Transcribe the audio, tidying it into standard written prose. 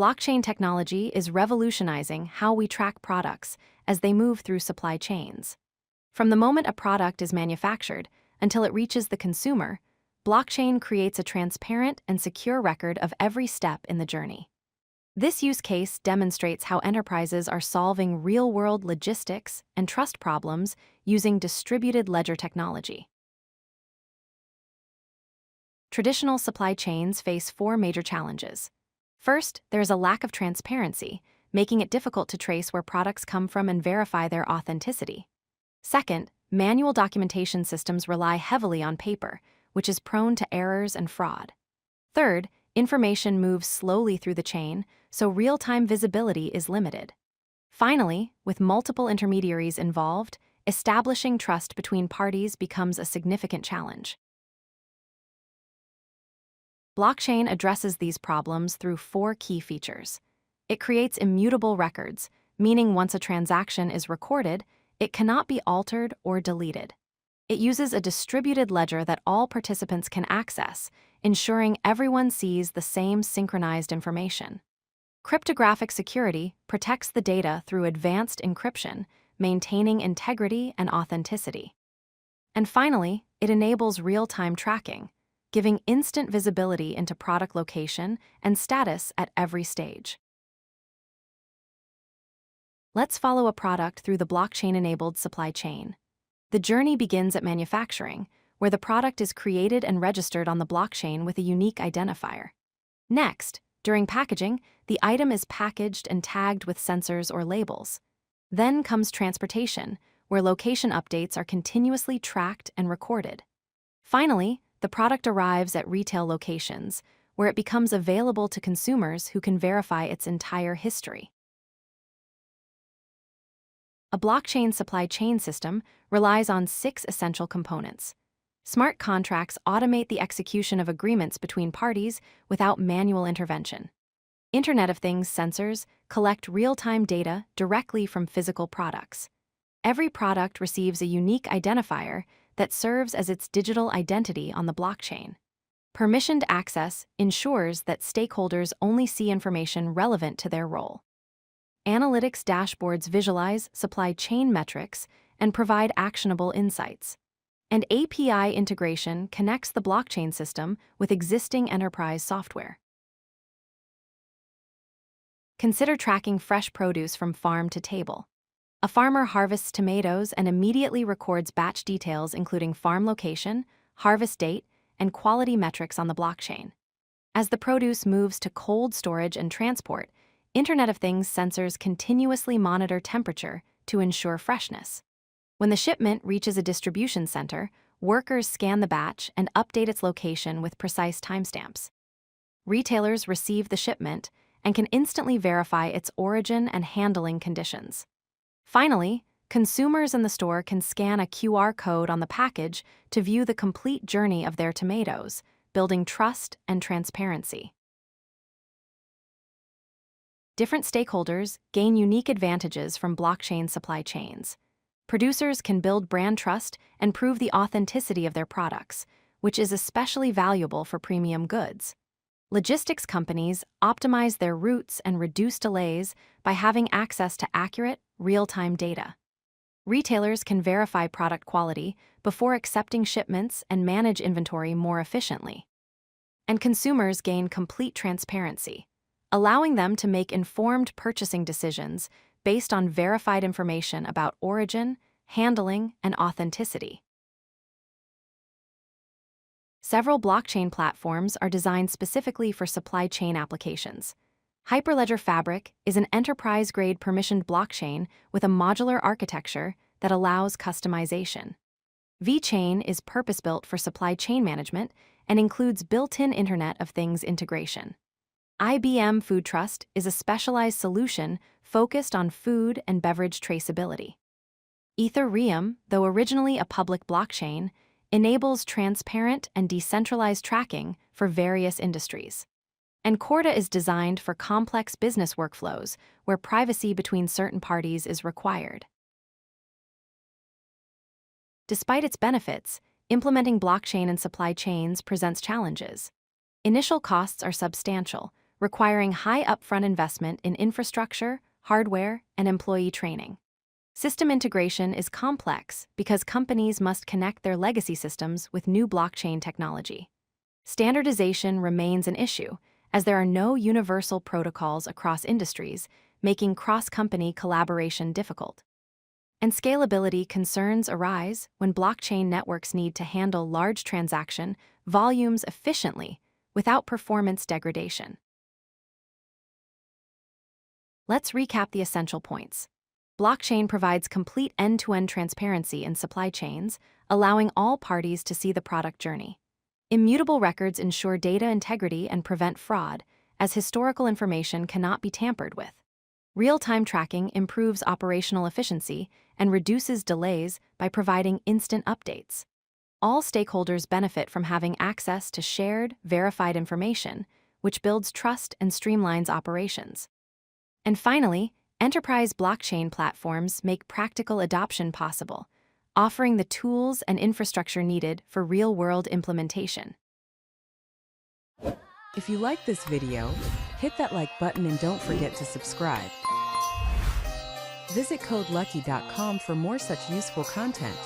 Blockchain technology is revolutionizing how we track products as they move through supply chains. From the moment a product is manufactured until it reaches the consumer, blockchain creates a transparent and secure record of every step in the journey. This use case demonstrates how enterprises are solving real-world logistics and trust problems using distributed ledger technology. Traditional supply chains face four major challenges. First, there is a lack of transparency, making it difficult to trace where products come from and verify their authenticity. Second, manual documentation systems rely heavily on paper, which is prone to errors and fraud. Third, information moves slowly through the chain, so real-time visibility is limited. Finally, with multiple intermediaries involved, establishing trust between parties becomes a significant challenge. Blockchain addresses these problems through four key features. It creates immutable records, meaning once a transaction is recorded, it cannot be altered or deleted. It uses a distributed ledger that all participants can access, ensuring everyone sees the same synchronized information. Cryptographic security protects the data through advanced encryption, maintaining integrity and authenticity. And finally, it enables real-time tracking, giving instant visibility into product location and status at every stage. Let's follow a product through the blockchain-enabled supply chain. The journey begins at manufacturing, where the product is created and registered on the blockchain with a unique identifier. Next, during packaging, the item is packaged and tagged with sensors or labels. Then comes transportation, where location updates are continuously tracked and recorded. Finally, the product arrives at retail locations, where it becomes available to consumers who can verify its entire history. A blockchain supply chain system relies on 6 essential components. Smart contracts automate the execution of agreements between parties without manual intervention. Internet of Things sensors collect real-time data directly from physical products. Every product receives a unique identifier that serves as its digital identity on the blockchain. Permissioned access ensures that stakeholders only see information relevant to their role. Analytics dashboards visualize supply chain metrics and provide actionable insights. And API integration connects the blockchain system with existing enterprise software. Consider tracking fresh produce from farm to table. A farmer harvests tomatoes and immediately records batch details including farm location, harvest date, and quality metrics on the blockchain. As the produce moves to cold storage and transport, Internet of Things sensors continuously monitor temperature to ensure freshness. When the shipment reaches a distribution center, workers scan the batch and update its location with precise timestamps. Retailers receive the shipment and can instantly verify its origin and handling conditions. Finally, consumers in the store can scan a QR code on the package to view the complete journey of their tomatoes, building trust and transparency. Different stakeholders gain unique advantages from blockchain supply chains. Producers can build brand trust and prove the authenticity of their products, which is especially valuable for premium goods. Logistics companies optimize their routes and reduce delays by having access to accurate, real-time data. Retailers can verify product quality before accepting shipments and manage inventory more efficiently. And consumers gain complete transparency, allowing them to make informed purchasing decisions based on verified information about origin, handling, and authenticity. Several blockchain platforms are designed specifically for supply chain applications. Hyperledger Fabric is an enterprise-grade permissioned blockchain with a modular architecture that allows customization. VeChain is purpose-built for supply chain management and includes built-in Internet of Things integration. IBM Food Trust is a specialized solution focused on food and beverage traceability. Ethereum, though originally a public blockchain, enables transparent and decentralized tracking for various industries. And Corda is designed for complex business workflows where privacy between certain parties is required. Despite its benefits, implementing blockchain in supply chains presents challenges. Initial costs are substantial, requiring high upfront investment in infrastructure, hardware, and employee training. System integration is complex because companies must connect their legacy systems with new blockchain technology. Standardization remains an issue, as there are no universal protocols across industries, making cross-company collaboration difficult. And scalability concerns arise when blockchain networks need to handle large transaction volumes efficiently without performance degradation. Let's recap the essential points. Blockchain provides complete end-to-end transparency in supply chains, allowing all parties to see the product journey. Immutable records ensure data integrity and prevent fraud, as historical information cannot be tampered with. Real-time tracking improves operational efficiency and reduces delays by providing instant updates. All stakeholders benefit from having access to shared, verified information, which builds trust and streamlines operations. And finally, enterprise blockchain platforms make practical adoption possible, offering the tools and infrastructure needed for real-world implementation. If you like this video, hit that like button and don't forget to subscribe. Visit codelucky.com for more such useful content.